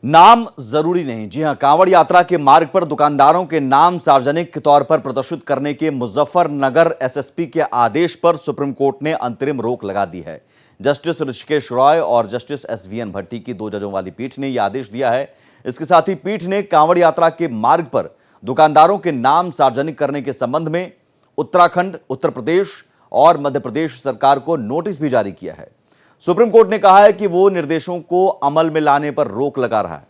नाम जरूरी नहीं। जी हां, कांवड़ यात्रा के मार्ग पर दुकानदारों के नाम सार्वजनिक तौर पर प्रदर्शित करने के मुजफ्फरनगर एसएसपी के आदेश पर सुप्रीम कोर्ट ने अंतरिम रोक लगा दी है। जस्टिस ऋषिकेश रॉय और जस्टिस एसवीएन भट्टी की 2 जजों वाली पीठ ने यह आदेश दिया है। इसके साथ ही पीठ ने कांवड़ यात्रा के मार्ग पर दुकानदारों के नाम सार्वजनिक करने के संबंध में उत्तराखंड, उत्तर प्रदेश और मध्य प्रदेश सरकार को नोटिस भी जारी किया है। सुप्रीम कोर्ट ने कहा है कि वो निर्देशों को अमल में लाने पर रोक लगा रहा है।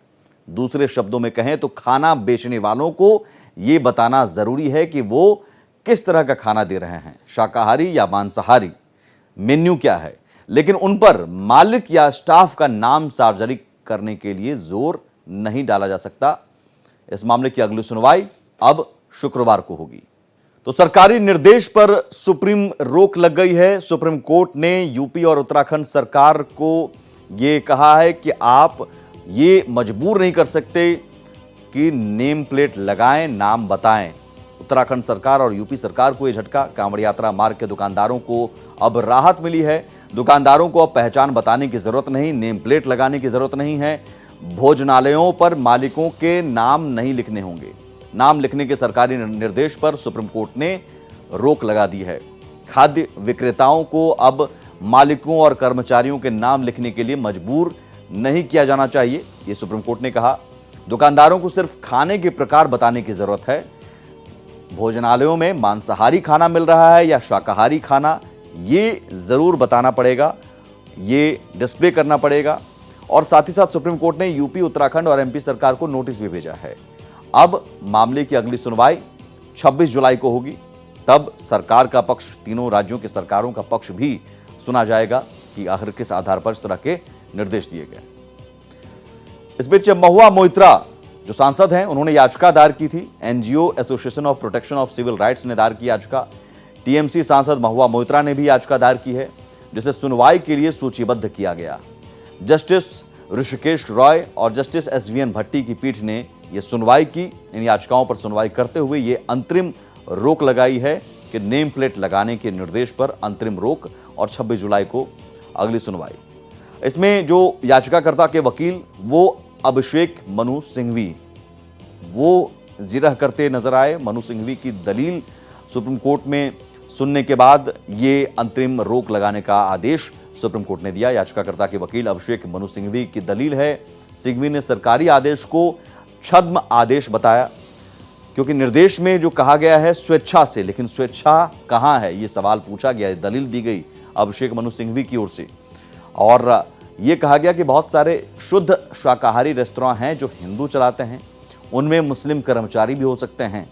दूसरे शब्दों में कहें तो खाना बेचने वालों को यह बताना जरूरी है कि वो किस तरह का खाना दे रहे हैं, शाकाहारी या मांसाहारी, मेन्यू क्या है, लेकिन उन पर मालिक या स्टाफ का नाम सार्वजनिक करने के लिए जोर नहीं डाला जा सकता। इस मामले की अगली सुनवाई अब शुक्रवार को होगी। तो सरकारी निर्देश पर सुप्रीम रोक लग गई है। सुप्रीम कोर्ट ने यूपी और उत्तराखंड सरकार को यह कहा है कि आप ये मजबूर नहीं कर सकते कि नेम प्लेट लगाएं, नाम बताएं। उत्तराखंड सरकार और यूपी सरकार को यह झटका। कांवड़ यात्रा मार्ग के दुकानदारों को अब राहत मिली है। दुकानदारों को अब पहचान बताने की जरूरत नहीं, नेम प्लेट लगाने की जरूरत नहीं है। भोजनालयों पर मालिकों के नाम नहीं लिखने होंगे। नाम लिखने के सरकारी निर्देश पर सुप्रीम कोर्ट ने रोक लगा दी है। खाद्य विक्रेताओं को अब मालिकों और कर्मचारियों के नाम लिखने के लिए मजबूर नहीं किया जाना चाहिए, यह सुप्रीम कोर्ट ने कहा। दुकानदारों को सिर्फ खाने के प्रकार बताने की जरूरत है। भोजनालयों में मांसाहारी खाना मिल रहा है या शाकाहारी खाना, ये जरूर बताना पड़ेगा, ये डिस्प्ले करना पड़ेगा। और साथ ही साथ सुप्रीम कोर्ट ने यूपी, उत्तराखंड और एमपी सरकार को नोटिस भी भेजा है। अब मामले की अगली सुनवाई 26 जुलाई को होगी। तब सरकार का पक्ष, तीनों राज्यों की सरकारों का पक्ष भी सुना जाएगा कि आखिर किस आधार पर इस तरह के निर्देश दिए गए। इस बीच महुआ मोइत्रा जो सांसद हैं, उन्होंने याचिका दायर की थी। NGO association of protection of civil rights ने दायर की याचिका। टीएमसी सांसद महुआ मोइत्रा ने भी याचिका दायर की है, जिसे सुनवाई के लिए सूचीबद्ध किया गया। जस्टिस ऋषिकेश रॉय और जस्टिस एसवीएन भट्टी की पीठ ने यह सुनवाई की। इन याचिकाओं पर सुनवाई करते हुए यह अंतरिम रोक लगाई है कि नेम प्लेट लगाने के निर्देश पर अंतरिम रोक और 26 जुलाई को अगली सुनवाई। इसमें जो याचिकाकर्ता के वकील वो अभिषेक मनु सिंघवी वो जिरह करते नजर आए। मनु सिंघवी की दलील सुप्रीम कोर्ट में सुनने के बाद ये अंतरिम रोक लगाने का आदेश सुप्रीम कोर्ट ने दिया। याचिकाकर्ता के वकील अभिषेक मनु सिंघवी की दलील है, सिंघवी ने सरकारी आदेश को छद्म आदेश बताया, क्योंकि निर्देश में जो कहा गया है स्वेच्छा से, लेकिन स्वेच्छा कहां है, यह सवाल पूछा गया, दलील दी गई अभिषेक मनु सिंघवी की ओर से। और यह कहा गया कि बहुत सारे शुद्ध शाकाहारी रेस्तरां हैं जो हिंदू चलाते हैं, उनमें मुस्लिम कर्मचारी भी हो सकते हैं।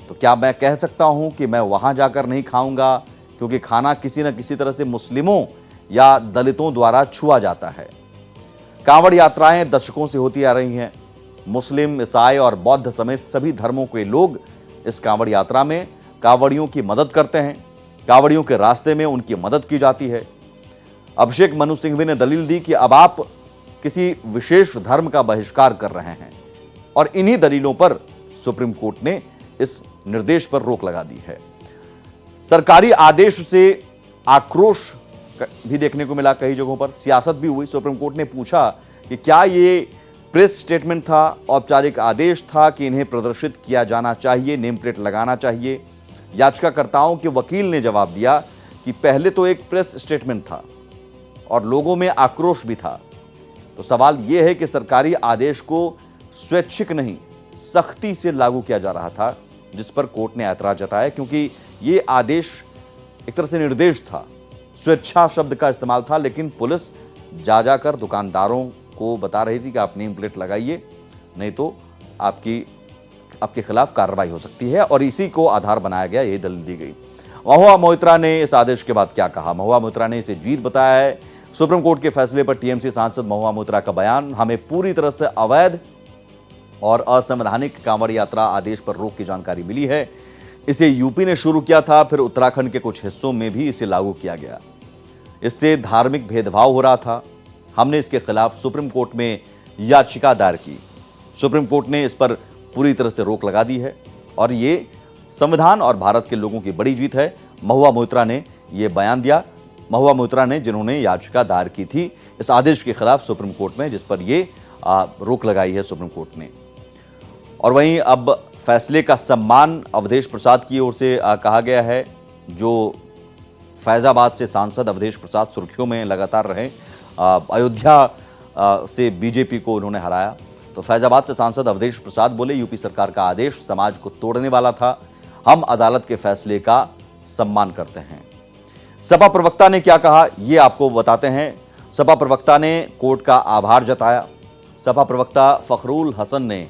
तो क्या मैं कह सकता हूं कि मैं वहां जाकर नहीं खाऊंगा क्योंकि खाना किसी न किसी तरह से मुस्लिमों या दलितों द्वारा छुआ जाता है। कांवड़ यात्राएं दशकों से होती आ रही हैं। मुस्लिम, ईसाई और बौद्ध समेत सभी धर्मों के लोग इस कांवड़ यात्रा में कांवड़ियों की मदद करते हैं। कांवड़ियों के रास्ते में उनकी मदद की जाती है। अभिषेक मनु सिंघवी ने दलील दी कि अब आप किसी विशेष धर्म का बहिष्कार कर रहे हैं, और इन्हीं दलीलों पर सुप्रीम कोर्ट ने इस निर्देश पर रोक लगा दी है। सरकारी आदेश से आक्रोश भी देखने को मिला, कई जगहों पर सियासत भी हुई। सुप्रीम कोर्ट ने पूछा कि क्या ये प्रेस स्टेटमेंट था, औपचारिक आदेश था कि इन्हें प्रदर्शित किया जाना चाहिए, नेम प्लेट लगाना चाहिए। याचिकाकर्ताओं के वकील ने जवाब दिया कि पहले तो एक प्रेस स्टेटमेंट था और लोगों में आक्रोश भी था। तो सवाल यह है कि सरकारी आदेश को स्वैच्छिक नहीं, सख्ती से लागू किया जा रहा था, जिस पर कोर्ट ने ऐतराज जताया, क्योंकि यह आदेश एक तरह से निर्देश था। स्वेच्छा शब्द का इस्तेमाल था, लेकिन पुलिस जा जाकर दुकानदारों को बता रही थी कि आप नेम प्लेट लगाइए, नहीं तो आपके खिलाफ कार्रवाई हो सकती है, और इसी को आधार बनाया गया, यही दलील दी गई। महुआ मोइत्रा ने इस आदेश के बाद क्या कहा? महुआ मोइत्रा ने इसे जीत बताया है। सुप्रीम कोर्ट के फैसले पर टीएमसी सांसद महुआ मोइत्रा का बयान, हमें पूरी तरह से अवैध और असंवैधानिक कांवड़ यात्रा आदेश पर रोक की जानकारी मिली है। इसे यूपी ने शुरू किया था, फिर उत्तराखंड के कुछ हिस्सों में भी इसे लागू किया गया। इससे धार्मिक भेदभाव हो रहा था। हमने इसके खिलाफ सुप्रीम कोर्ट में याचिका दायर की। सुप्रीम कोर्ट ने इस पर पूरी तरह से रोक लगा दी है, और ये संविधान और भारत के लोगों की बड़ी जीत है। महुआ मोइत्रा ने यह बयान दिया। महुआ मोइत्रा ने, जिन्होंने याचिका दायर की थी इस आदेश के खिलाफ सुप्रीम कोर्ट में, जिस पर ये रोक लगाई है सुप्रीम कोर्ट ने। और वहीं अब फैसले का सम्मान अवधेश प्रसाद की ओर से कहा गया है। जो फैजाबाद से सांसद अवधेश प्रसाद सुर्खियों में लगातार रहे, अयोध्या से बीजेपी को उन्होंने हराया, तो फैजाबाद से सांसद अवधेश प्रसाद बोले, यूपी सरकार का आदेश समाज को तोड़ने वाला था, हम अदालत के फैसले का सम्मान करते हैं। सपा प्रवक्ता ने क्या कहा, ये आपको बताते हैं। सपा प्रवक्ता ने कोर्ट का आभार जताया। सपा प्रवक्ता फखरुल हसन ने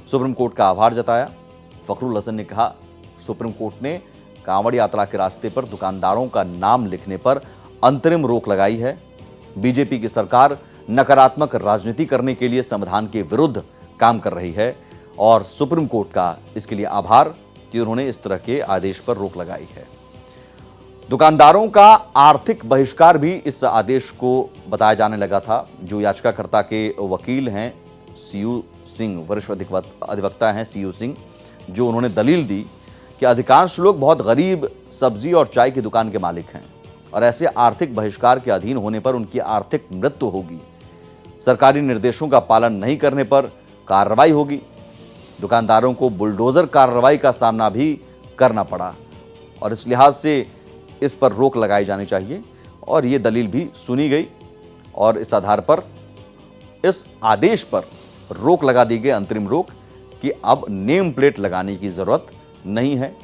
सुप्रीम कोर्ट का आभार जताया। फखरुल हसन ने कहा, सुप्रीम कोर्ट ने कांवड़ यात्रा के रास्ते पर दुकानदारों का नाम लिखने पर अंतरिम रोक लगाई है। बीजेपी की सरकार नकारात्मक राजनीति करने के लिए संविधान के विरुद्ध काम कर रही है और सुप्रीम कोर्ट का इसके लिए आभार कि उन्होंने इस तरह के आदेश पर रोक लगाई है। दुकानदारों का आर्थिक बहिष्कार भी इस आदेश को बताया जाने लगा था। जो याचिकाकर्ता के वकील हैं सीयू सिंह, वरिष्ठ अधिवक्ता हैं सीयू सिंह, जो उन्होंने दलील दी कि अधिकांश लोग बहुत गरीब सब्जी और चाय की दुकान के मालिक हैं और ऐसे आर्थिक बहिष्कार के अधीन होने पर उनकी आर्थिक मृत्यु होगी। सरकारी निर्देशों का पालन नहीं करने पर कार्रवाई होगी। दुकानदारों को बुलडोजर कार्रवाई का सामना भी करना पड़ा और इस लिहाज से इस पर रोक लगाई जानी चाहिए और ये दलील भी सुनी गई और इस आधार पर इस आदेश पर रोक लगा दी गई, अंतरिम रोक, कि अब नेम प्लेट लगाने की जरूरत नहीं है।